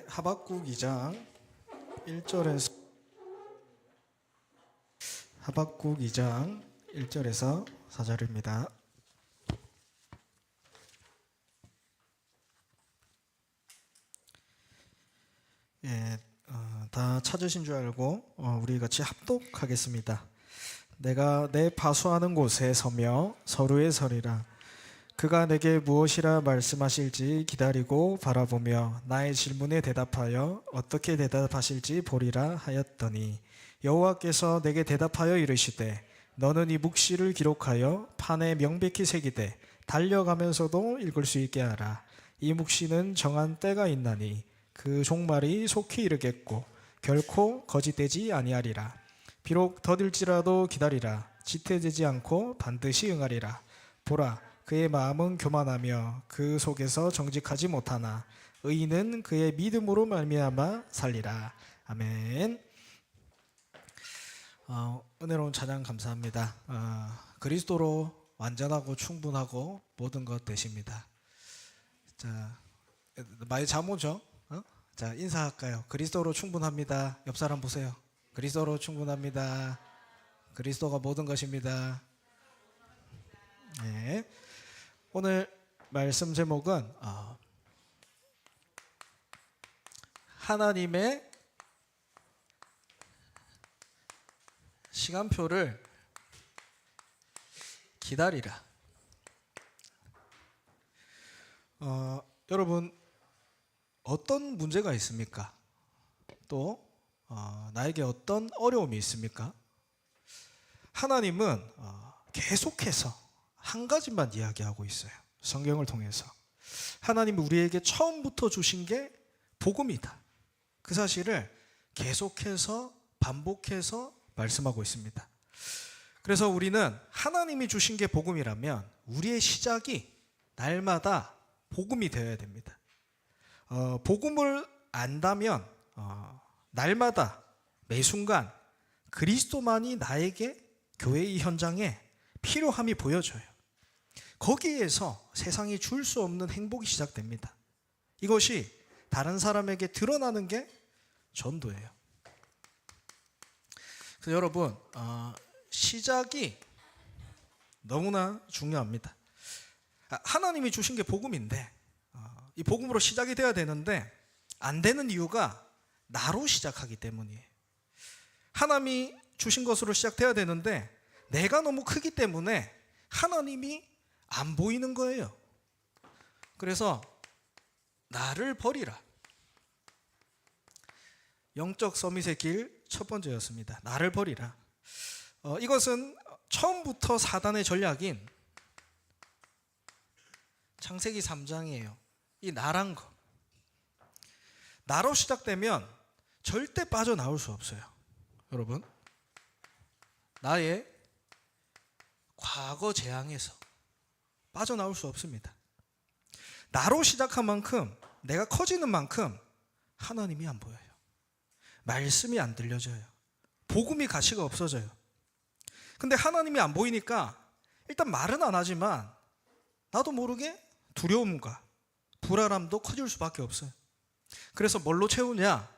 하박국 2장 1절에서 하박국 2장 1절에서 4절입니다. 다 찾으신 줄 알고 우리 같이 합독하겠습니다. 내가 내 파수하는 곳에 서며 서루에 서리라. 그가 내게 무엇이라 말씀하실지 기다리고 바라보며 나의 질문에 대답하여 어떻게 대답하실지 보리라 하였더니 여호와께서 내게 대답하여 이르시되 너는 이 묵시를 기록하여 판에 명백히 새기되 달려가면서도 읽을 수 있게 하라. 이 묵시는 정한 때가 있나니 그 종말이 속히 이르겠고 결코 거짓되지 아니하리라. 비록 더딜지라도 기다리라. 지체되지 않고 반드시 응하리라. 보라, 그의 마음은 교만하며 그 속에서 정직하지 못하나 의인은 그의 믿음으로 말미암아 살리라. 아멘. 은혜로운 찬양 감사합니다. 그리스도로 완전하고 충분하고 모든 것 되십니다. 자, 많이 잠 오죠? 자, 인사할까요? 그리스도로 충분합니다. 옆 사람 보세요. 그리스도로 충분합니다. 그리스도가 모든 것입니다. 네. 오늘 말씀 제목은 하나님의 시간표를 기다리라. 여러분, 어떤 문제가 있습니까? 또 나에게 어떤 어려움이 있습니까? 하나님은 계속해서 한 가지만 이야기하고 있어요. 성경을 통해서 하나님이 우리에게 처음부터 주신 게 복음이다. 그 사실을 계속해서 반복해서 말씀하고 있습니다. 그래서 우리는 하나님이 주신 게 복음이라면 우리의 시작이 날마다 복음이 되어야 됩니다. 복음을 안다면 날마다 매 순간 그리스도만이 나에게 교회의 현장에 필요함이 보여져요. 거기에서 세상이 줄 수 없는 행복이 시작됩니다. 이것이 다른 사람에게 드러나는 게 전도예요. 그래서 여러분, 시작이 너무나 중요합니다. 하나님이 주신 게 복음인데 이 복음으로 시작이 돼야 되는데 안 되는 이유가 나로 시작하기 때문이에요. 하나님이 주신 것으로 시작돼야 되는데 내가 너무 크기 때문에 하나님이 안 보이는 거예요. 그래서 나를 버리라. 영적 서밋의 길 첫 번째였습니다. 나를 버리라. 이것은 처음부터 사단의 전략인 창세기 3장이에요. 이 나란 거. 나로 시작되면 절대 빠져나올 수 없어요. 여러분, 나의 과거 재앙에서 빠져나올 수 없습니다. 나로 시작한 만큼, 내가 커지는 만큼 하나님이 안 보여요. 말씀이 안 들려져요. 복음이 가치가 없어져요. 근데 하나님이 안 보이니까 일단 말은 안 하지만 나도 모르게 두려움과 불안함도 커질 수밖에 없어요. 그래서 뭘로 채우냐?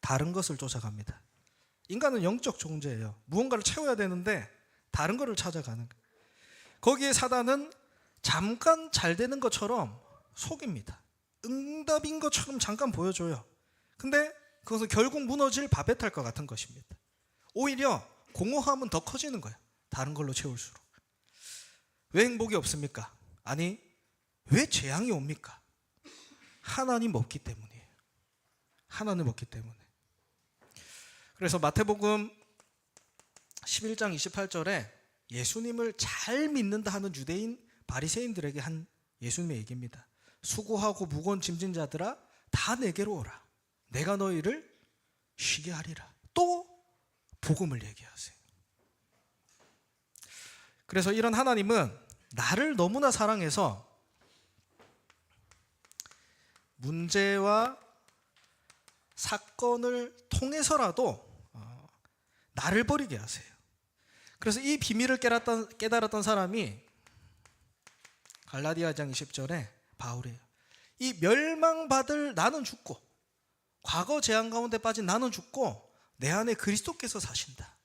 다른 것을 쫓아갑니다. 인간은 영적 존재예요. 무언가를 채워야 되는데 다른 것을 찾아가는 거예요. 거기에 사단은 잠깐 잘 되는 것처럼 속입니다. 응답인 것처럼 잠깐 보여줘요. 근데 그것은 결국 무너질 바베탈과 같은 것입니다. 오히려 공허함은 더 커지는 거예요. 다른 걸로 채울수록. 왜 행복이 없습니까? 아니, 왜 재앙이 옵니까? 하나님 없기 때문이에요. 하나님 없기 때문에. 그래서 마태복음 11장 28절에 예수님을 잘 믿는다 하는 유대인 바리새인들에게 한 예수님의 얘기입니다. 수고하고 무거운 짐진 자들아 다 내게로 오라. 내가 너희를 쉬게 하리라. 또 복음을 얘기하세요. 그래서 이런 하나님은 나를 너무나 사랑해서 문제와 사건을 통해서라도 나를 버리게 하세요. 그래서 이 비밀을 깨달았던 사람이 갈라디아장 20절에 바울이에요. 이 멸망받을 나는 죽고 과거 재앙 가운데 빠진 나는 죽고 내 안에 그리스도께서 사신다.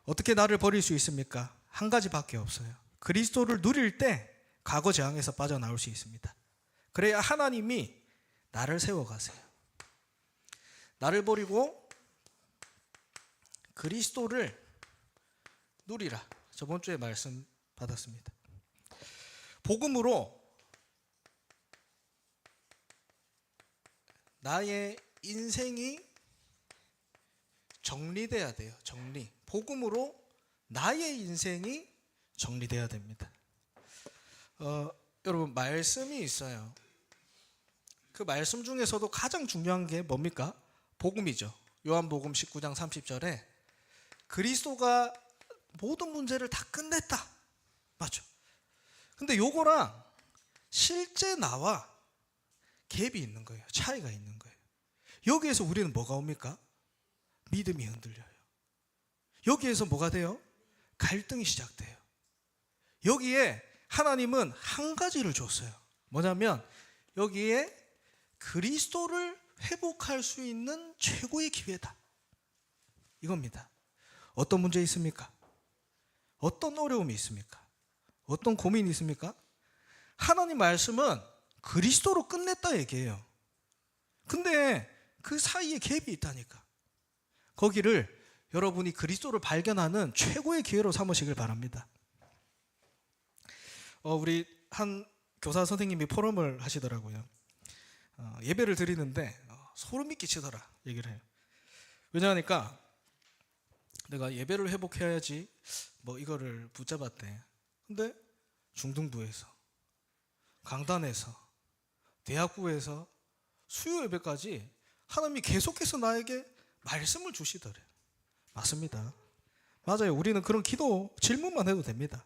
어떻게 나를 버릴 수 있습니까? 한 가지밖에 없어요. 그리스도를 누릴 때 과거 재앙에서 빠져나올 수 있습니다. 그래야 하나님이 나를 세워가세요. 나를 버리고 그리스도를 누리라. 저번 주에 말씀 받았습니다. 복음으로 나의 인생이 정리돼야 돼요. 정리. 복음으로 나의 인생이 정리돼야 됩니다. 여러분, 말씀이 있어요. 그 말씀 중에서도 가장 중요한 게 뭡니까? 복음이죠. 요한복음 19장 30절에 그리스도가 모든 문제를 다 끝냈다. 맞죠? 근데 요거랑 실제 나와 갭이 있는 거예요. 차이가 있는 거예요. 여기에서 우리는 뭐가 옵니까? 믿음이 흔들려요. 여기에서 뭐가 돼요? 갈등이 시작돼요. 여기에 하나님은 한 가지를 줬어요. 뭐냐면 여기에 그리스도를 회복할 수 있는 최고의 기회다. 이겁니다. 어떤 문제 있습니까? 어떤 어려움이 있습니까? 어떤 고민이 있습니까? 하나님 말씀은 그리스도로 끝냈다 얘기해요. 근데 그 사이에 갭이 있다니까. 거기를 여러분이 그리스도를 발견하는 최고의 기회로 삼으시길 바랍니다. 우리 한 교사 선생님이 포럼을 하시더라고요. 예배를 드리는데 소름이 끼치더라 얘기를 해요. 왜냐하니까 내가 예배를 회복해야지 뭐 이거를 붙잡았대. 근데 중등부에서, 강단에서, 대학부에서 수요 예배까지 하나님이 계속해서 나에게 말씀을 주시더래. 맞습니다. 맞아요. 우리는 그런 기도 질문만 해도 됩니다.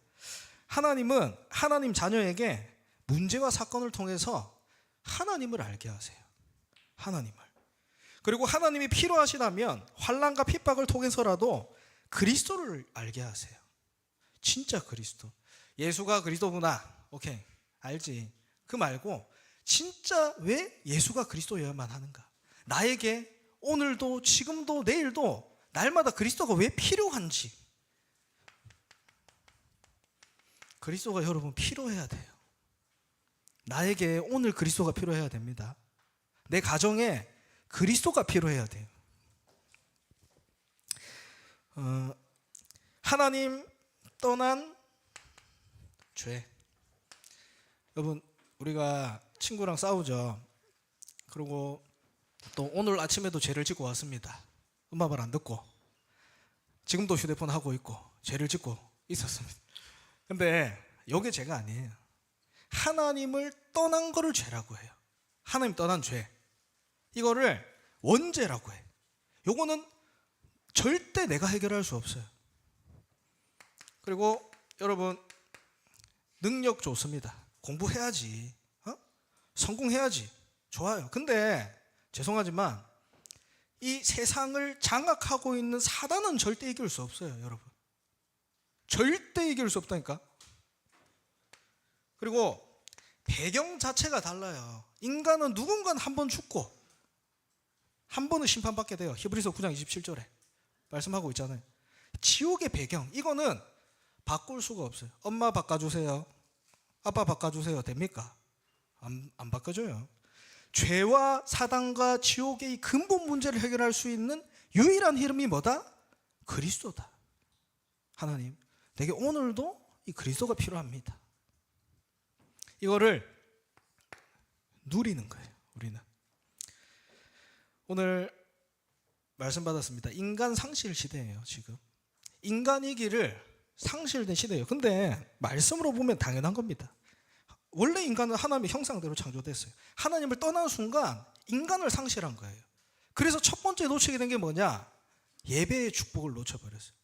하나님은 하나님 자녀에게 문제와 사건을 통해서 하나님을 알게 하세요. 하나님을. 그리고 하나님이 필요하시다면 환난과 핍박을 통해서라도 그리스도를 알게 하세요. 진짜 그리스도. 예수가 그리스도구나. 오케이. 알지. 그 말고 진짜 왜 예수가 그리스도여야만 하는가? 나에게 오늘도 지금도 내일도 날마다 그리스도가 왜 필요한지. 그리스도가 여러분 필요해야 돼요. 나에게 오늘 그리스도가 필요해야 됩니다. 내 가정에 그리스도가 필요해야 돼요. 하나님 떠난 죄. 여러분, 우리가 친구랑 싸우죠. 그리고 또 오늘 아침에도 죄를 짓고 왔습니다. 엄마 말 안 듣고 지금도 휴대폰 하고 있고 죄를 짓고 있었습니다. 근데 이게 죄가 아니에요. 하나님을 떠난 거를 죄라고 해요. 하나님 떠난 죄. 이거를 원죄라고 해. 요거는 절대 내가 해결할 수 없어요. 그리고 여러분, 능력 좋습니다. 공부해야지. 성공해야지. 좋아요. 근데 죄송하지만 이 세상을 장악하고 있는 사단은 절대 이길 수 없어요, 여러분. 절대 이길 수 없다니까. 그리고 배경 자체가 달라요. 인간은 누군가는 한 번 죽고 한 번은 심판받게 돼요. 히브리서 9장 27절에 말씀하고 있잖아요. 지옥의 배경, 이거는 바꿀 수가 없어요. 엄마 바꿔주세요, 아빠 바꿔주세요 됩니까? 안 바꿔줘요. 죄와 사단과 지옥의 이 근본 문제를 해결할 수 있는 유일한 이름이 뭐다? 그리스도다. 하나님, 내게 오늘도 이 그리스도가 필요합니다. 이거를 누리는 거예요. 우리는 오늘 말씀 받았습니다. 인간 상실 시대예요. 지금 인간이기를 상실된 시대예요. 근데 말씀으로 보면 당연한 겁니다. 원래 인간은 하나님의 형상대로 창조됐어요. 하나님을 떠난 순간 인간을 상실한 거예요. 그래서 첫 번째 놓치게 된 게 뭐냐? 예배의 축복을 놓쳐버렸어요.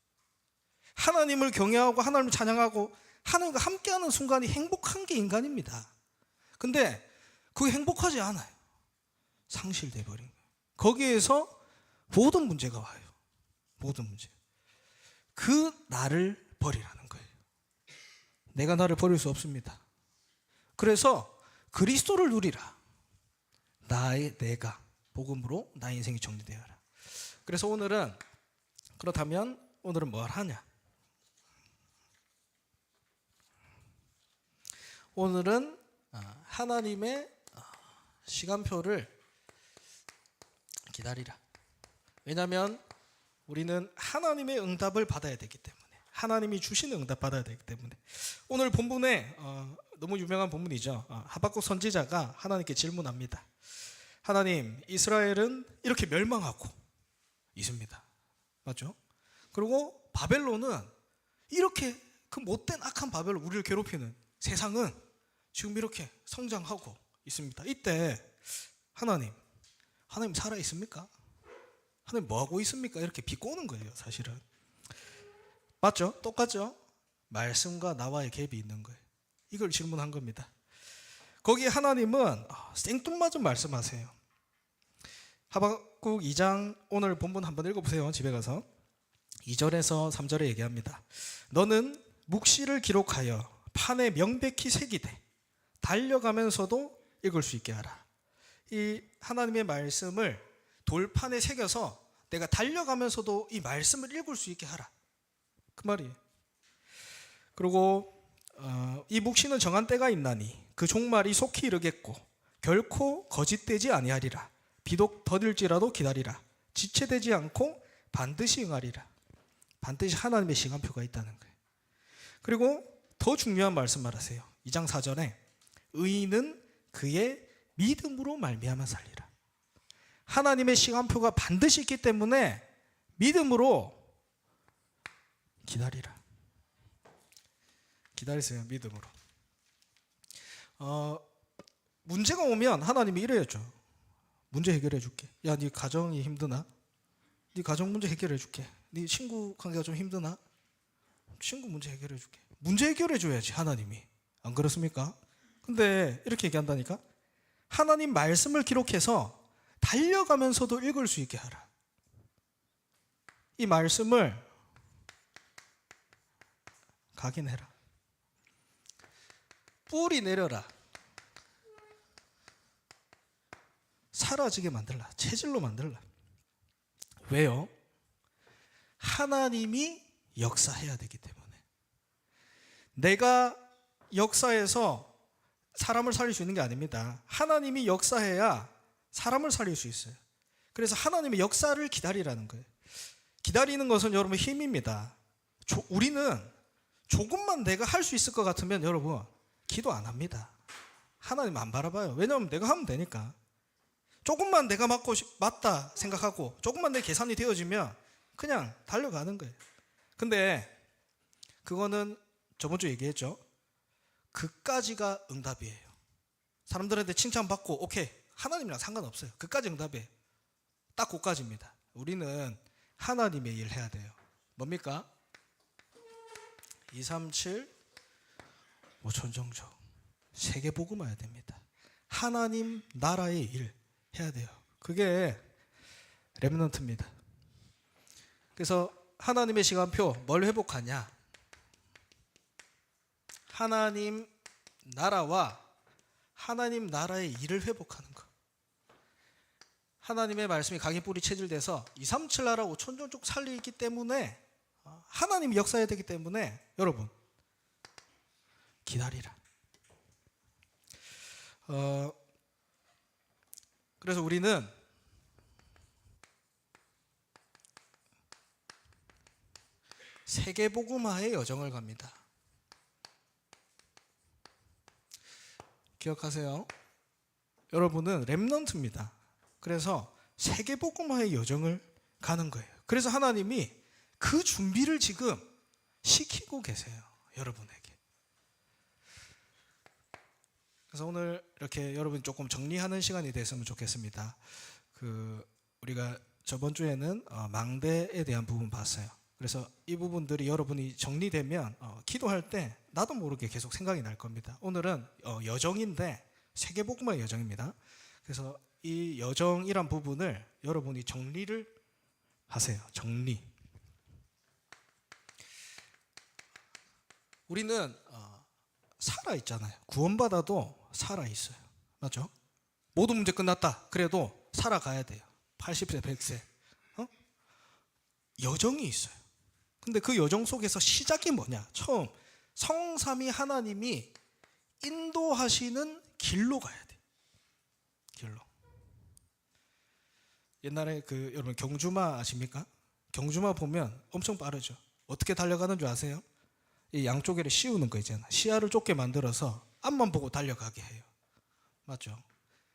하나님을 경외하고 하나님을 찬양하고 하나님과 함께하는 순간이 행복한 게 인간입니다. 근데 그게 행복하지 않아요. 상실돼 버린 거예요. 거기에서 모든 문제가 와요. 모든 문제. 그 나를 버리라는 거예요. 내가 나를 버릴 수 없습니다. 그래서 그리스도를 누리라. 내가 복음으로 나의 인생이 정리되어라. 그래서 그렇다면 오늘은 뭘 하냐? 오늘은 하나님의 시간표를 기다리라. 왜냐하면 우리는 하나님의 응답을 받아야 되기 때문에, 하나님이 주시는 응답 받아야 되기 때문에. 오늘 본문에 너무 유명한 본문이죠. 하박국 선지자가 하나님께 질문합니다. 하나님, 이스라엘은 이렇게 멸망하고 있습니다. 맞죠? 그리고 바벨론은 이렇게 그 못된 악한 바벨론, 우리를 괴롭히는 세상은 지금 이렇게 성장하고 있습니다. 이때 하나님 살아 있습니까? 하나님 뭐 하고 있습니까? 이렇게 비꼬는 거예요, 사실은. 맞죠? 똑같죠? 말씀과 나와의 갭이 있는 거예요. 이걸 질문한 겁니다. 거기에 하나님은 생뚱맞은 말씀하세요. 하박국 2장 오늘 본문 한번 읽어보세요. 집에 가서 2절에서 3절에 얘기합니다. 너는 묵시를 기록하여 판에 명백히 새기되 달려가면서도 읽을 수 있게 하라. 이 하나님의 말씀을 돌판에 새겨서 내가 달려가면서도 이 말씀을 읽을 수 있게 하라. 그 말이에요. 그리고 이 묵시는 정한 때가 있나니 그 종말이 속히 이르겠고 결코 거짓되지 아니하리라. 비록 더딜지라도 기다리라. 지체되지 않고 반드시 응하리라. 반드시 하나님의 시간표가 있다는 거예요. 그리고 더 중요한 말씀을 하세요. 2장 4절에 의인은 그의 믿음으로 말미암아 살리라. 하나님의 시간표가 반드시 있기 때문에 믿음으로 기다리라. 기다리세요. 믿음으로. 문제가 오면 하나님이 이래야죠. 문제 해결해 줄게. 야, 네 가정이 힘드나? 네 가정 문제 해결해 줄게. 네 친구 관계가 좀 힘드나? 친구 문제 해결해 줄게. 문제 해결해 줘야지, 하나님이. 안 그렇습니까? 근데 이렇게 얘기한다니까? 하나님 말씀을 기록해서 달려가면서도 읽을 수 있게 하라. 이 말씀을 각인해라. 뿌리 내려라. 사라지게 만들라. 체질로 만들라. 왜요? 하나님이 역사해야 되기 때문에. 내가 역사해서 사람을 살릴 수 있는 게 아닙니다. 하나님이 역사해야 사람을 살릴 수 있어요. 그래서 하나님의 역사를 기다리라는 거예요. 기다리는 것은 여러분 힘입니다. 우리는 조금만 내가 할 수 있을 것 같으면 여러분 기도 안 합니다. 하나님 안 바라봐요. 왜냐하면 내가 하면 되니까. 조금만 내가 맞다 생각하고 조금만 내 계산이 되어지면 그냥 달려가는 거예요. 근데 그거는 저번 주에 얘기했죠. 그까지가 응답이에요. 사람들한테 칭찬받고 오케이, 하나님이랑 상관없어요. 그까지 응답이에요. 딱 그까지입니다. 우리는 하나님의 일 해야 돼요. 뭡니까? 237 5천정적 세계복음 해야 됩니다. 하나님 나라의 일 해야 돼요. 그게 렘넌트입니다. 그래서 하나님의 시간표 뭘 회복하냐? 하나님 나라와 하나님 나라의 일을 회복하는 것. 하나님의 말씀이 각인 뿌리 체질돼서 237 나라 5천종족 살리기 때문에 하나님이 역사해야 되기 때문에 여러분 기다리라. 그래서 우리는 세계복음화의 여정을 갑니다. 기억하세요. 여러분은 렘넌트입니다. 그래서 세계복음화의 여정을 가는 거예요. 그래서 하나님이 그 준비를 지금 시키고 계세요. 여러분에게. 그래서 오늘 이렇게 여러분 조금 정리하는 시간이 됐으면 좋겠습니다. 우리가 저번 주에는 망대에 대한 부분 봤어요. 그래서 이 부분들이 여러분이 정리되면 기도할 때 나도 모르게 계속 생각이 날 겁니다. 오늘은 여정인데 세계복음화의 여정입니다. 그래서 이 여정이란 부분을 여러분이 정리를 하세요. 정리. 우리는 살아있잖아요. 구원받아도 살아있어요. 맞죠? 모든 문제 끝났다. 그래도 살아가야 돼요. 80세, 100세. 여정이 있어요. 근데 그 여정 속에서 시작이 뭐냐? 처음 성삼위 하나님이 인도하시는 길로 가야 돼. 길로. 옛날에 여러분 경주마 아십니까? 경주마 보면 엄청 빠르죠. 어떻게 달려가는 줄 아세요? 이 양쪽에를 씌우는 거 있잖아. 시야를 좁게 만들어서 앞만 보고 달려가게 해요. 맞죠?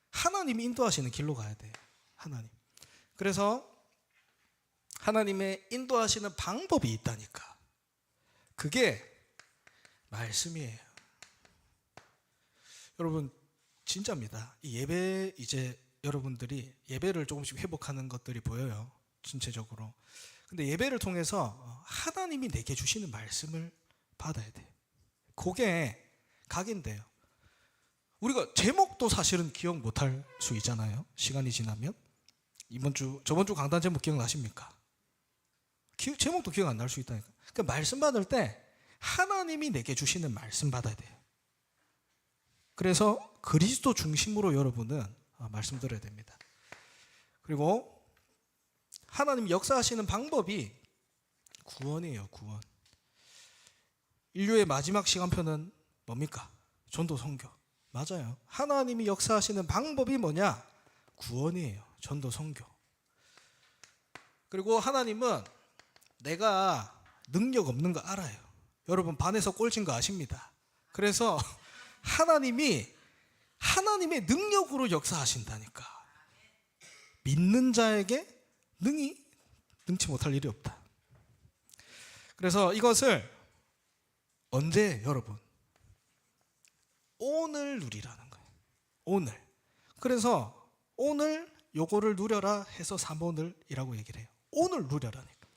하나님이 인도하시는 길로 가야 돼요. 하나님. 그래서 하나님의 인도하시는 방법이 있다니까. 그게 말씀이에요. 여러분 진짜입니다. 이 예배 이제 여러분들이 예배를 조금씩 회복하는 것들이 보여요. 전체적으로. 근데 예배를 통해서 하나님이 내게 주시는 말씀을 받아야 돼요. 그게 각인돼요. 우리가 제목도 사실은 기억 못할 수 있잖아요. 시간이 지나면. 저번 주 강단 제목 기억나십니까? 제목도 기억 안 날 수 있다니까. 그러니까 말씀 받을 때 하나님이 내게 주시는 말씀 받아야 돼요. 그래서 그리스도 중심으로 여러분은 말씀 들어야 됩니다. 그리고 하나님 역사하시는 방법이 구원이에요. 구원. 인류의 마지막 시간표는 뭡니까? 전도 선교. 맞아요. 하나님이 역사하시는 방법이 뭐냐? 구원이에요. 전도 선교. 그리고 하나님은 내가 능력 없는 거 알아요. 여러분 반에서 꼴찌인 거 아십니다. 그래서 하나님의 능력으로 역사하신다니까. 믿는 자에게 능치 못할 일이 없다. 그래서 이것을 언제 여러분? 오늘 누리라는 거예요. 오늘. 그래서 오늘 요거를 누려라 해서 삼오늘이라고 얘기를 해요. 오늘 누려라니까.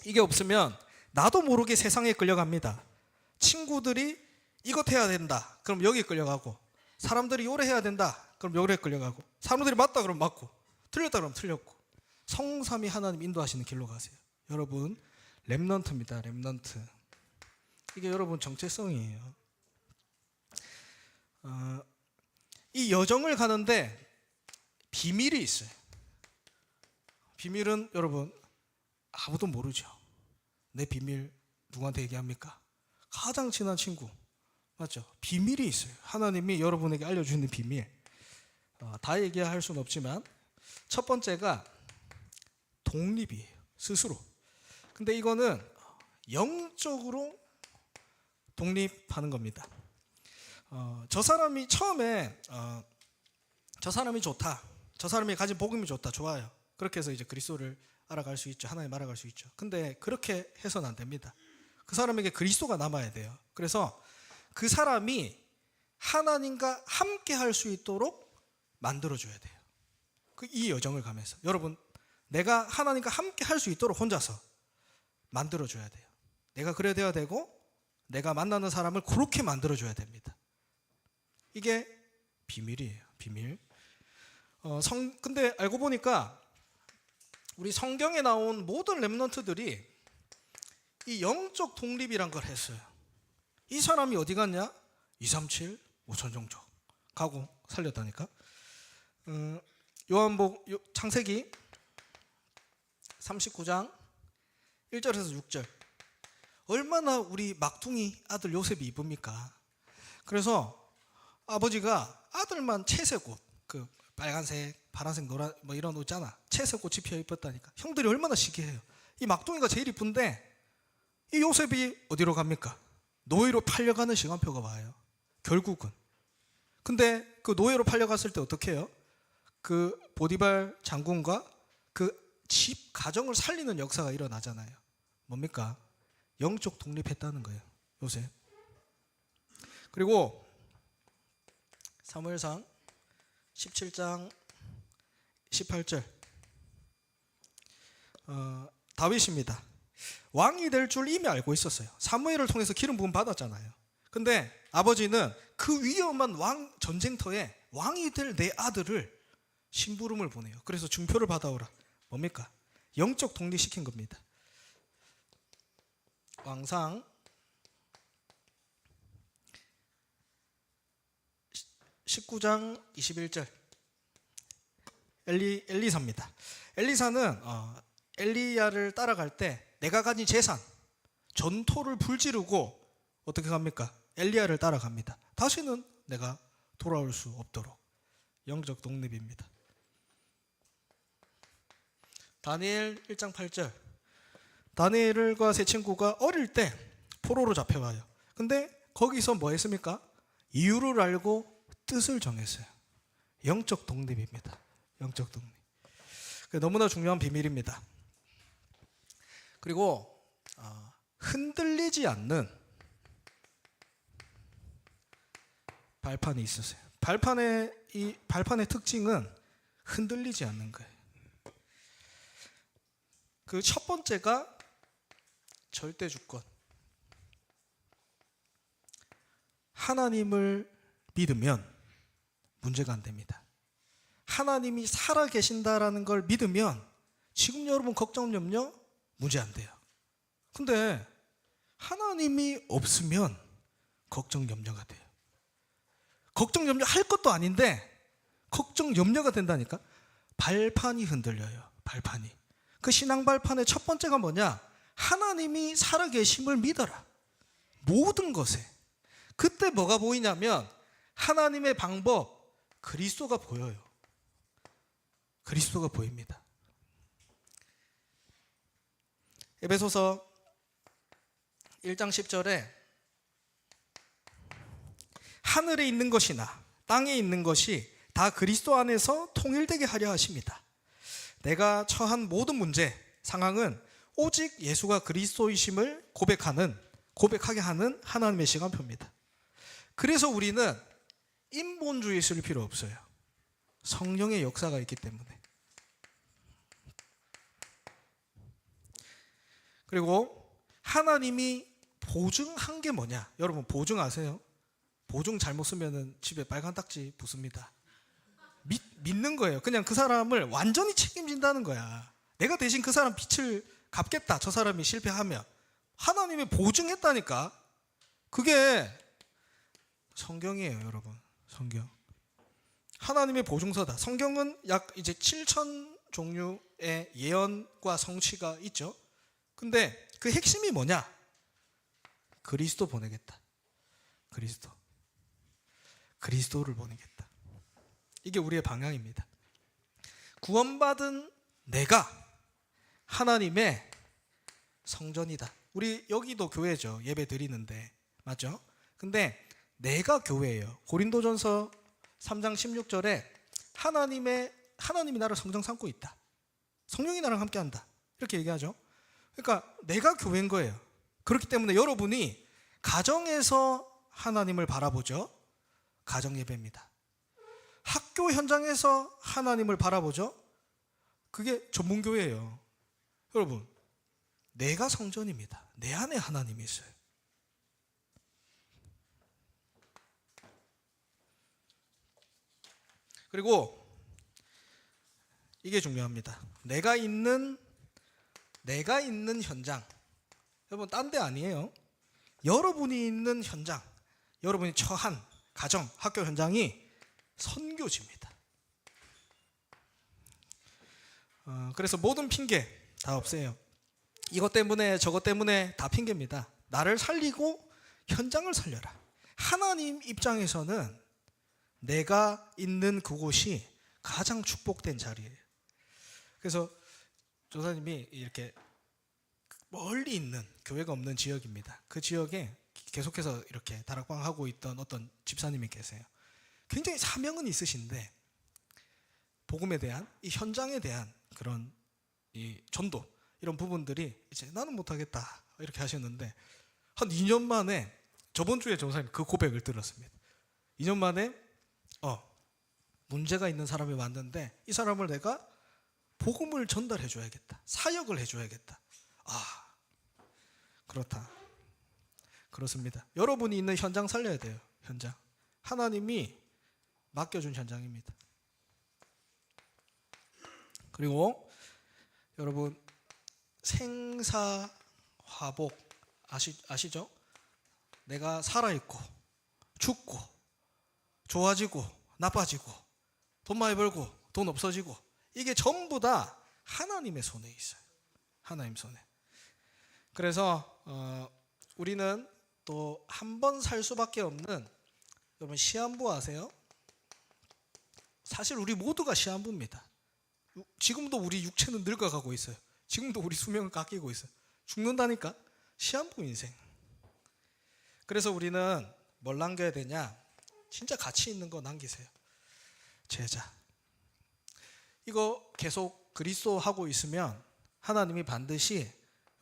이게 없으면 나도 모르게 세상에 끌려갑니다. 친구들이 이것 해야 된다. 그럼 여기 끌려가고, 사람들이 요래 해야 된다. 그럼 요래 끌려가고, 사람들이 맞다 그러면 맞고, 틀렸다 그러면 틀렸고. 성삼위 하나님 인도하시는 길로 가세요. 여러분 렘넌트입니다. 렘넌트. 이게 여러분 정체성이에요. 이 여정을 가는데 비밀이 있어요. 비밀은 여러분 아무도 모르죠. 내 비밀 누구한테 얘기합니까? 가장 친한 친구. 맞죠? 비밀이 있어요. 하나님이 여러분에게 알려주는 비밀. 다 얘기할 수는 없지만 첫 번째가 독립이에요. 스스로. 근데 이거는 영적으로 독립하는 겁니다. 저 사람이 처음에 저 사람이 좋다. 저 사람이 가진 복음이 좋다. 좋아요. 그렇게 해서 이제 그리스도를 알아갈 수 있죠. 하나님 알아갈 수 있죠. 근데 그렇게 해서는 안 됩니다. 그 사람에게 그리스도가 남아야 돼요. 그래서 그 사람이 하나님과 함께 할 수 있도록 만들어줘야 돼요. 이 여정을 가면서 여러분 내가 하나님과 함께 할 수 있도록 혼자서 만들어줘야 돼요. 내가 그래야 돼야 되고 내가 만나는 사람을 그렇게 만들어줘야 됩니다. 이게 비밀이에요. 비밀. 근데 알고 보니까 우리 성경에 나온 모든 렘넌트들이 이 영적 독립이란 걸 했어요. 이 사람이 어디 갔냐? 237 5천종족 가고 살렸다니까. 창세기 39장 1절에서 6절. 얼마나 우리 막둥이 아들 요셉이 이쁩니까? 그래서 아버지가 아들만 채색 옷, 그 빨간색, 파란색, 노란 뭐 이런 옷 있잖아. 채색 옷 입혀 입었다니까. 형들이 얼마나 시기해요. 이 막둥이가 제일 이쁜데 이 요셉이 어디로 갑니까? 노예로 팔려가는 시간표가 와요. 결국은. 근데 그 노예로 팔려갔을 때 어떻게 해요? 그 보디발 장군과 그 집 가정을 살리는 역사가 일어나잖아요. 뭡니까? 영적 독립했다는 거예요. 요셉. 그리고 사무엘상 17장 18절 다윗입니다. 왕이 될 줄 이미 알고 있었어요. 사무엘을 통해서 기름 부음 받았잖아요. 근데 아버지는 그 위험한 전쟁터에 왕이 될 내 아들을 심부름을 보내요. 그래서 중표를 받아오라. 뭡니까? 영적 독립시킨 겁니다. 왕상 19장 21절. 엘리사입니다. 엘리사는 엘리야를 따라갈 때 내가 가진 재산, 전토를 불지르고 어떻게 갑니까? 엘리야를 따라갑니다. 다시는 내가 돌아올 수 없도록. 영적 독립입니다. 다니엘 1장 8절. 다니엘과 세 친구가 어릴 때 포로로 잡혀와요. 근데 거기서 뭐 했습니까? 이유를 알고 뜻을 정했어요. 영적 독립입니다. 영적 독립. 너무나 중요한 비밀입니다. 그리고 흔들리지 않는 발판이 있으세요. 발판의 특징은 흔들리지 않는 거예요. 그 첫 번째가 절대 주권. 하나님을 믿으면 문제가 안 됩니다. 하나님이 살아 계신다라는 걸 믿으면 지금 여러분 걱정 염려 문제 안 돼요. 근데 하나님이 없으면 걱정 염려가 돼요. 걱정 염려 할 것도 아닌데 걱정 염려가 된다니까. 발판이 흔들려요. 발판이. 그 신앙 발판의 첫 번째가 뭐냐? 하나님이 살아계심을 믿어라. 모든 것에. 그때 뭐가 보이냐면 하나님의 방법, 그리스도가 보여요. 그리스도가 보입니다. 에베소서 1장 10절에 하늘에 있는 것이나 땅에 있는 것이 다 그리스도 안에서 통일되게 하려 하십니다. 내가 처한 모든 문제, 상황은 오직 예수가 그리스도이심을 고백하게 하는 하나님의 시간표입니다. 그래서 우리는 인본주의 쓸 필요 없어요. 성령의 역사가 있기 때문에. 그리고 하나님이 보증한 게 뭐냐? 여러분 보증 아세요? 보증 잘못 쓰면 집에 빨간 딱지 붙습니다. 믿는 거예요. 그냥 그 사람을 완전히 책임진다는 거야. 내가 대신 그 사람 빚을 갚겠다. 저 사람이 실패하면. 하나님이 보증했다니까. 그게 성경이에요, 여러분. 성경. 하나님의 보증서다. 성경은 약 이제 7천 종류의 예언과 성취가 있죠. 근데 그 핵심이 뭐냐? 그리스도 보내겠다. 그리스도를 보내겠다. 이게 우리의 방향입니다. 구원받은 내가 하나님의 성전이다. 우리 여기도 교회죠. 예배 드리는데. 맞죠? 근데 내가 교회예요. 고린도전서 3장 16절에 하나님이 나를 성전 삼고 있다. 성령이 나랑 함께한다. 이렇게 얘기하죠. 그러니까 내가 교회인 거예요. 그렇기 때문에 여러분이 가정에서 하나님을 바라보죠. 가정 예배입니다. 학교 현장에서 하나님을 바라보죠. 그게 전문교회예요. 여러분, 내가 성전입니다. 내 안에 하나님이 있어요. 그리고 이게 중요합니다. 내가 있는 현장. 여러분, 딴 데 아니에요. 여러분이 있는 현장, 여러분이 처한 가정, 학교 현장이 선교지입니다. 그래서 모든 핑계 다 없애요. 이것 때문에 저것 때문에 다 핑계입니다. 나를 살리고 현장을 살려라. 하나님 입장에서는 내가 있는 그곳이 가장 축복된 자리예요. 그래서 조사님이 이렇게 멀리 있는 교회가 없는 지역입니다. 그 지역에 계속해서 이렇게 다락방하고 있던 어떤 집사님이 계세요. 굉장히 사명은 있으신데 복음에 대한 이 현장에 대한 그런 이 전도 이런 부분들이 이제 나는 못하겠다 이렇게 하셨는데 한 2년 만에 저번 주에 전사님 그 고백을 들었습니다. 2년 만에 문제가 있는 사람이 왔는데 이 사람을 내가 복음을 전달해 줘야겠다. 사역을 해 줘야겠다. 그렇다. 그렇습니다. 여러분이 있는 현장 살려야 돼요. 현장. 하나님이 맡겨준 현장입니다. 그리고 여러분 생사화복 아시죠? 내가 살아있고 죽고 좋아지고 나빠지고 돈 많이 벌고 돈 없어지고 이게 전부 다 하나님의 손에 있어요. 하나님 손에. 그래서 우리는 또 한 번 살 수밖에 없는, 여러분 시한부 아세요? 사실 우리 모두가 시한부입니다. 지금도 우리 육체는 늙어가고 있어요. 지금도 우리 수명은 깎이고 있어요. 죽는다니까. 시한부 인생. 그래서 우리는 뭘 남겨야 되냐? 진짜 가치 있는 거 남기세요. 제자. 이거 계속 그리스도 하고 있으면 하나님이 반드시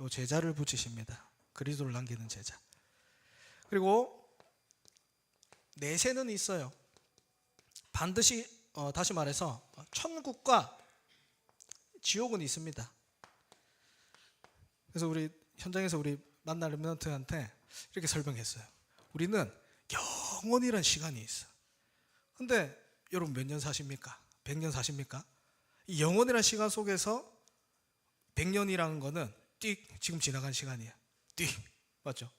요 제자를 붙이십니다. 그리스도를 남기는 제자. 그리고 내세는 있어요. 반드시 다시 말해서 천국과 지옥은 있습니다. 그래서 우리 현장에서 우리 만날 렘넌트한테 이렇게 설명했어요. 우리는 영원이란 시간이 있어. 근데 여러분 몇 년 사십니까? 100년 사십니까? 이 영원이란 시간 속에서 100년이라는 거는 띡 지금 지나간 시간이에요. 띡 맞죠?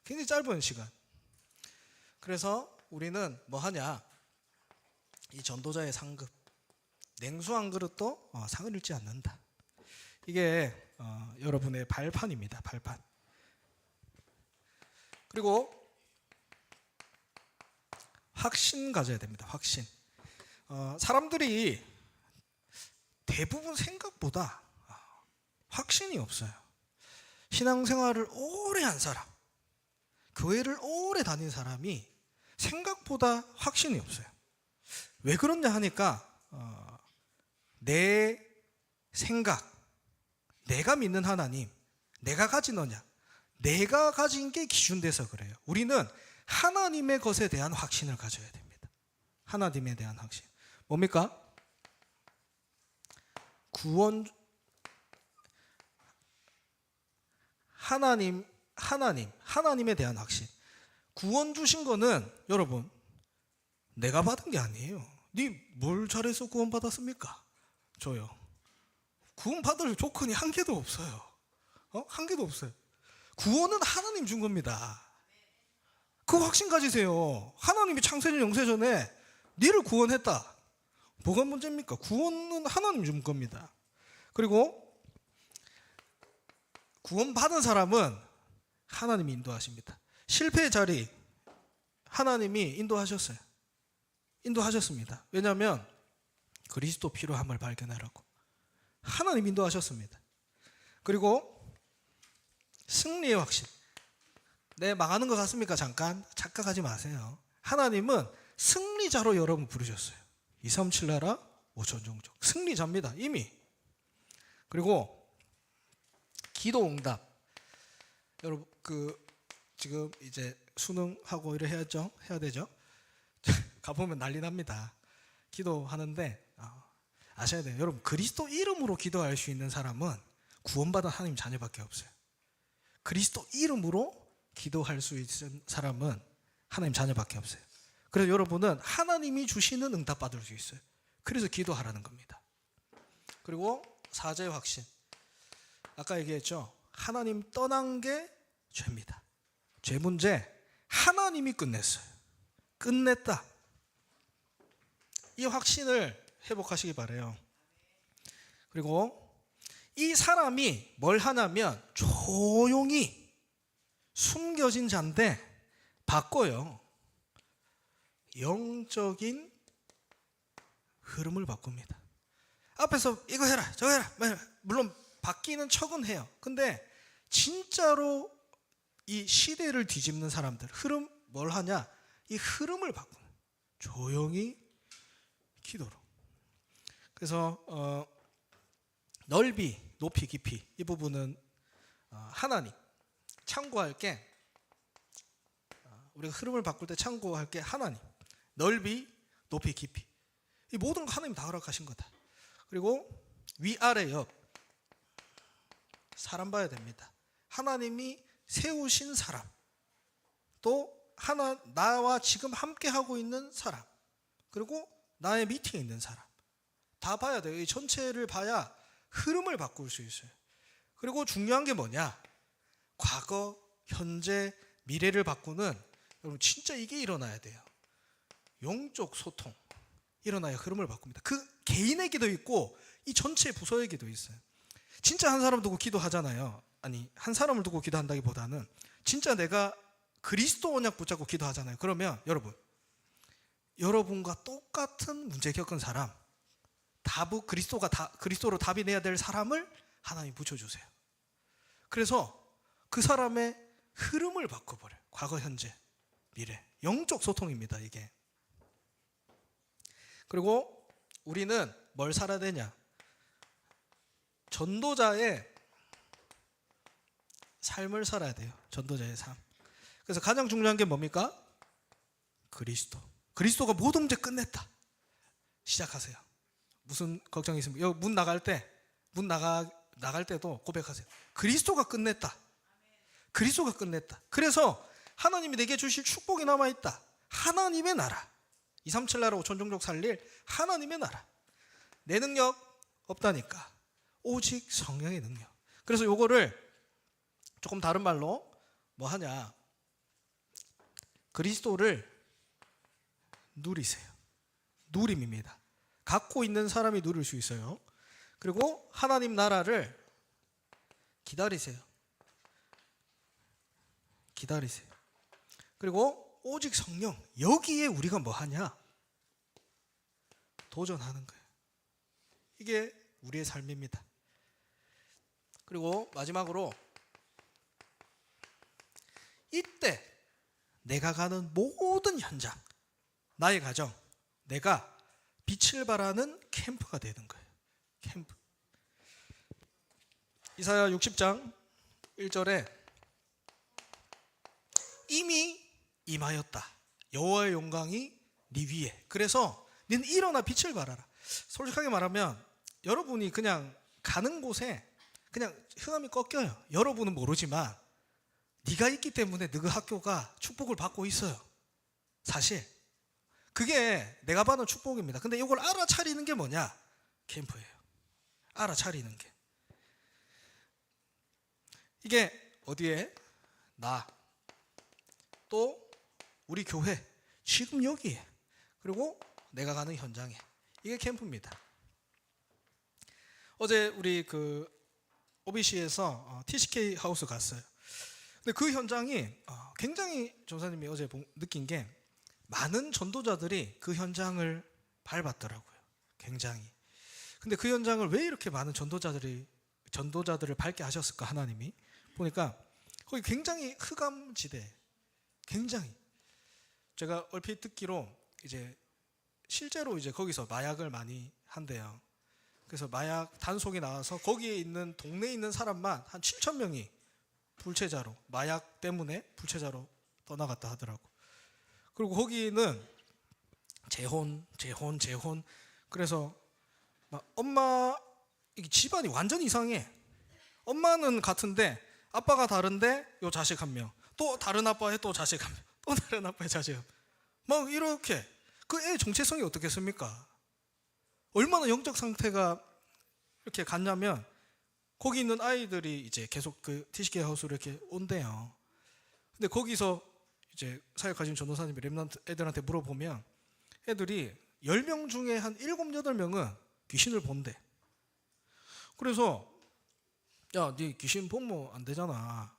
굉장히 짧은 시간. 그래서 우리는 뭐 하냐? 이 전도자의 상급, 냉수 한 그릇도 상을 잃지 않는다. 이게 여러분의 발판입니다. 발판. 그리고 확신 가져야 됩니다. 확신. 사람들이 대부분 생각보다 확신이 없어요. 신앙생활을 오래 한 사람, 교회를 오래 다닌 사람이 생각보다 확신이 없어요. 왜 그러냐 하니까 내 생각, 내가 믿는 하나님, 내가 가진 언약, 내가 가진 게 기준돼서 그래요. 우리는 하나님의 것에 대한 확신을 가져야 됩니다. 하나님에 대한 확신. 뭡니까? 구원, 하나님에 대한 확신. 구원 주신 거는 여러분 내가 받은 게 아니에요. 네 뭘 잘해서 구원 받았습니까? 저요. 구원 받을 조건이 한 개도 없어요. 한 개도 없어요. 구원은 하나님 준 겁니다. 그 확신 가지세요. 하나님이 창세전 영세전에 너를 구원했다. 뭐가 문제입니까? 구원은 하나님 준 겁니다. 그리고 구원받은 사람은 하나님이 인도하십니다. 실패의 자리 하나님이 인도하셨어요. 인도하셨습니다. 왜냐하면 그리스도 필요함을 발견하라고 하나님 인도하셨습니다. 그리고 승리의 확신. 내 망하는 것 같습니까? 잠깐 착각하지 마세요. 하나님은 승리자로 여러분 부르셨어요. 237 나라 5천 종족 승리자입니다. 이미. 그리고 기도 응답. 여러분 지금 이제 수능하고 이래 해야죠. 해야 되죠. 가보면 난리 납니다. 기도하는데 아셔야 돼요. 여러분 그리스도 이름으로 기도할 수 있는 사람은 구원받은 하나님 자녀밖에 없어요. 그리스도 이름으로 기도할 수 있는 사람은 하나님 자녀밖에 없어요. 그래서 여러분은 하나님이 주시는 응답 받을 수 있어요. 그래서 기도하라는 겁니다. 그리고 사죄의 확신. 아까 얘기했죠. 하나님 떠난 게 죄입니다. 죄 문제 하나님이 끝냈어요. 끝냈다. 이 확신을 회복하시기 바라요. 그리고 이 사람이 뭘 하냐면 조용히 숨겨진 자인데 바꿔요. 영적인 흐름을 바꿉니다. 앞에서 이거 해라 저거 해라. 물론 바뀌는 척은 해요. 근데 진짜로 이 시대를 뒤집는 사람들 흐름 뭘 하냐? 이 흐름을 바꾸는 조용히 기도로. 그래서 넓이, 높이, 깊이 이 부분은 하나님 참고할 게 우리가 흐름을 바꿀 때 참고할 게 하나님 넓이, 높이, 깊이 이 모든 거 하나님 다 허락하신 거다. 그리고 위아래 옆 사람 봐야 됩니다. 하나님이 세우신 사람 또 나와 지금 함께 하고 있는 사람 그리고 나의 밑에 있는 사람 다 봐야 돼요. 이 전체를 봐야 흐름을 바꿀 수 있어요. 그리고 중요한 게 뭐냐? 과거, 현재, 미래를 바꾸는 여러분 진짜 이게 일어나야 돼요. 영적 소통. 일어나야 흐름을 바꿉니다. 그 개인에게도 있고 이 전체 부서에게도 있어요. 진짜 한 사람 두고 기도하잖아요. 아니, 한 사람을 두고 기도한다기보다는 진짜 내가 그리스도 언약 붙잡고 기도하잖아요. 그러면 여러분과 똑같은 문제 겪은 사람, 그리스도로 답이 내야 될 사람을 하나님 붙여주세요. 그래서 그 사람의 흐름을 바꿔버려요. 과거, 현재, 미래. 영적 소통입니다, 이게. 그리고 우리는 뭘 살아야 되냐? 전도자의 삶을 살아야 돼요. 전도자의 삶. 그래서 가장 중요한 게 뭡니까? 그리스도가 모든 문제 끝냈다. 시작하세요. 무슨 걱정이 있습니까? 여기 문 나갈 때도 고백하세요. 그리스도가 끝냈다. 그리스도가 끝냈다. 그래서 하나님이 내게 주실 축복이 남아있다. 하나님의 나라. 237 나라 5천 종족 살릴 하나님의 나라. 내 능력 없다니까. 오직 성령의 능력. 그래서 요거를 조금 다른 말로 뭐 하냐? 그리스도를 누리세요. 누림입니다. 갖고 있는 사람이 누릴 수 있어요. 그리고 하나님 나라를 기다리세요. 그리고 오직 성령, 여기에 우리가 뭐 하냐? 도전하는 거예요. 이게 우리의 삶입니다. 그리고 마지막으로 이때 내가 가는 모든 현장, 나의 가정, 내가 빛을 발하는 캠프가 되는 거예요. 캠프. 이사야 60장 1절에 이미 임하였다. 여호와의 영광이 네 위에. 그래서 너는 일어나 빛을 발하라. 솔직하게 말하면 여러분이 그냥 가는 곳에 그냥 흑암이 꺾여요. 여러분은 모르지만 네가 있기 때문에 너희 학교가 축복을 받고 있어요. 사실 그게 내가 받는 축복입니다. 근데 이걸 알아차리는 게 뭐냐? 캠프예요. 알아차리는 게. 이게 어디에? 나. 또 우리 교회. 지금 여기에. 그리고 내가 가는 현장에. 이게 캠프입니다. 어제 우리 그 OBC에서 TCK 하우스 갔어요. 근데 그 현장이 굉장히 전사님이 어제 느낀 게 많은 전도자들이 그 현장을 밟았더라고요. 굉장히. 근데 그 현장을 왜 이렇게 많은 전도자들을 밟게 하셨을까 하나님이? 보니까 거기 굉장히 흑암지대. 굉장히. 제가 얼핏 듣기로 이제 실제로 이제 거기서 마약을 많이 한대요. 그래서 마약 단속이 나와서 거기에 있는 동네에 있는 사람만 한 7천 명이 불체자로, 마약 때문에 불체자로 떠나갔다 하더라고. 그리고 거기는 재혼. 그래서 막 엄마, 이게 집안이 완전 이상해. 엄마는 같은데 아빠가 다른데 요 자식 한 명, 또 다른 아빠의 또 자식 한 명, 또 다른 아빠의 자식 한 명. 막 이렇게. 그 애 정체성이 어떻겠습니까? 얼마나 영적 상태가 이렇게 갔냐면 거기 있는 아이들이 이제 계속 그 TCK 하우스로 이렇게 온대요. 근데 거기서 이제 사역하신 전도사님이 렘넌트 애들한테 물어보면 애들이 10명 중에 한 7, 8명은 귀신을 본대. 그래서 야, 네 귀신 보면 안 되잖아.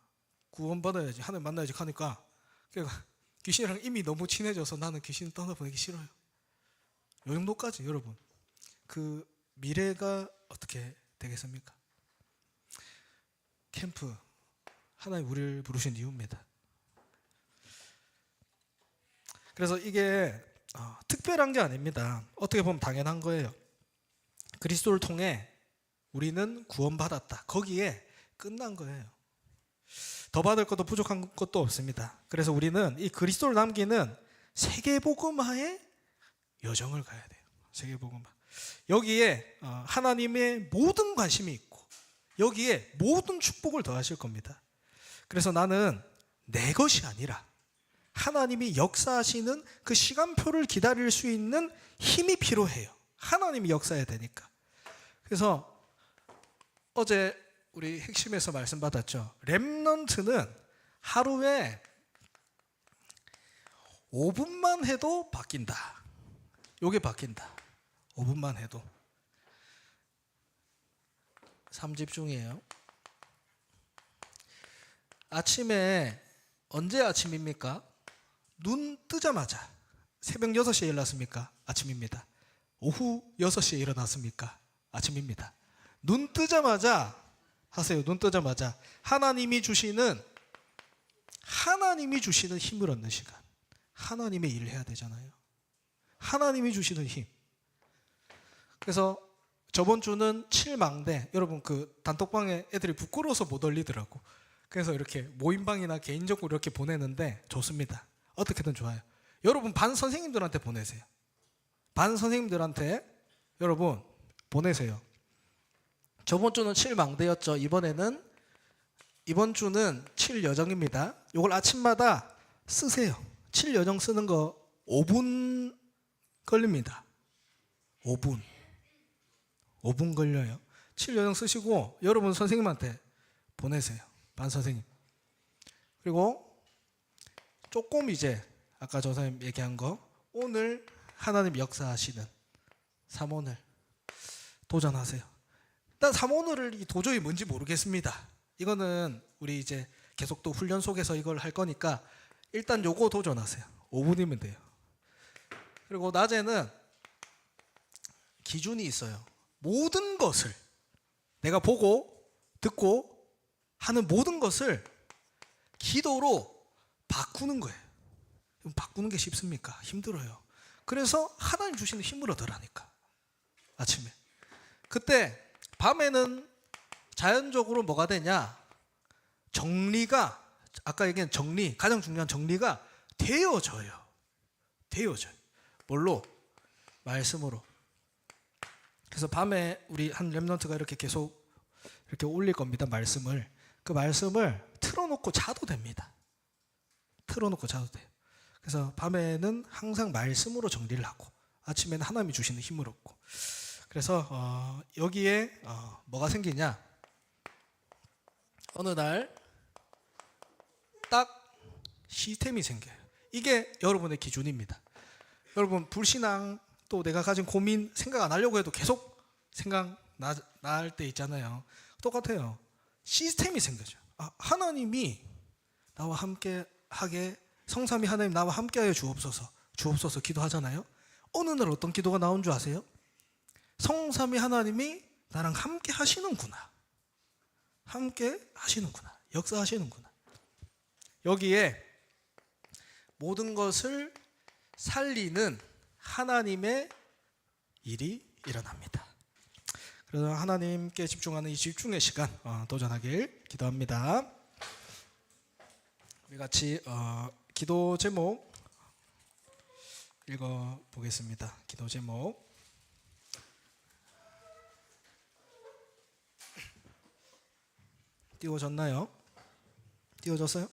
구원받아야지. 하나님 만나야지 하니까 그러니까 귀신이랑 이미 너무 친해져서 나는 귀신 떠나보내기 싫어요. 이 정도까지. 여러분, 그 미래가 어떻게 되겠습니까? 캠프, 하나님 우리를 부르신 이유입니다. 그래서 이게 특별한 게 아닙니다. 어떻게 보면 당연한 거예요. 그리스도를 통해 우리는 구원받았다. 거기에 끝난 거예요. 더 받을 것도 부족한 것도 없습니다. 그래서 우리는 이 그리스도를 남기는 세계복음화의 여정을 가야 돼요. 세계복음화. 여기에 하나님의 모든 관심이 있고 여기에 모든 축복을 더하실 겁니다. 그래서 나는 내 것이 아니라 하나님이 역사하시는 그 시간표를 기다릴 수 있는 힘이 필요해요. 하나님이 역사해야 되니까. 그래서 어제 우리 핵심에서 말씀 받았죠. 렘넌트는 하루에 5분만 해도 바뀐다. 요게 바뀐다. 5분만 해도. 3집중이에요. 아침에 언제 아침입니까? 눈 뜨자마자 새벽 6시에 일어났습니까? 아침입니다. 오후 6시에 일어났습니까? 아침입니다. 눈 뜨자마자 하세요. 눈 뜨자마자 하나님이 주시는 힘을 얻는 시간. 하나님의 일을 해야 되잖아요. 하나님이 주시는 힘. 그래서 저번 주는 7망대, 여러분 그 단톡방에 애들이 부끄러워서 못 올리더라고. 그래서 이렇게 모임방이나 개인적으로 이렇게 보내는데 좋습니다. 어떻게든 좋아요. 여러분 반 선생님들한테 보내세요. 반 선생님들한테 여러분 보내세요. 저번 주는 7망대였죠. 이번 주는 7여정입니다. 이걸 아침마다 쓰세요. 7여정 쓰는 거 5분 걸립니다. 5분 걸려요. 7여정 쓰시고 여러분 선생님한테 보내세요. 반 선생님. 그리고 조금 이제 아까 저 선생님 얘기한 거 오늘 하나님 역사하시는 3오늘 도전하세요. 일단 3오늘을 도저히 뭔지 모르겠습니다. 이거는 우리 이제 계속 또 훈련 속에서 이걸 할 거니까 일단 요거 도전하세요. 5분이면 돼요. 그리고 낮에는 기준이 있어요. 모든 것을 내가 보고 듣고 하는 모든 것을 기도로 바꾸는 거예요. 바꾸는 게 쉽습니까? 힘들어요. 그래서 하나님 주시는 힘을 얻으라니까. 아침에. 그때 밤에는 자연적으로 뭐가 되냐? 정리가 아까 얘기한 정리, 가장 중요한 정리가 되어져요. 뭘로? 말씀으로. 그래서 밤에 우리 한 렘넌트가 이렇게 계속 이렇게 올릴 겁니다. 말씀을. 그 말씀을 틀어놓고 자도 됩니다. 틀어놓고 자도 돼요. 그래서 밤에는 항상 말씀으로 정리를 하고 아침에는 하나님이 주시는 힘을 얻고. 그래서 여기에 뭐가 생기냐? 어느 날 딱 시스템이 생겨요. 이게 여러분의 기준입니다. 여러분 불신앙 또 내가 가진 고민 생각 안 하려고 해도 계속 생각 날 때 있잖아요. 똑같아요. 시스템이 생겨져. 하나님이 나와 함께 하게 성삼위 하나님 나와 함께하여 주옵소서 기도하잖아요. 어느 날 어떤 기도가 나온 줄 아세요? 성삼위 하나님이 나랑 함께 하시는구나. 역사하시는구나. 여기에 모든 것을 살리는 하나님의 일이 일어납니다. 그래서 하나님께 집중하는 이 집중의 시간 도전하길 기도합니다. 우리 같이 기도 제목 읽어보겠습니다. 기도 제목 띄워졌나요? 띄워졌어요?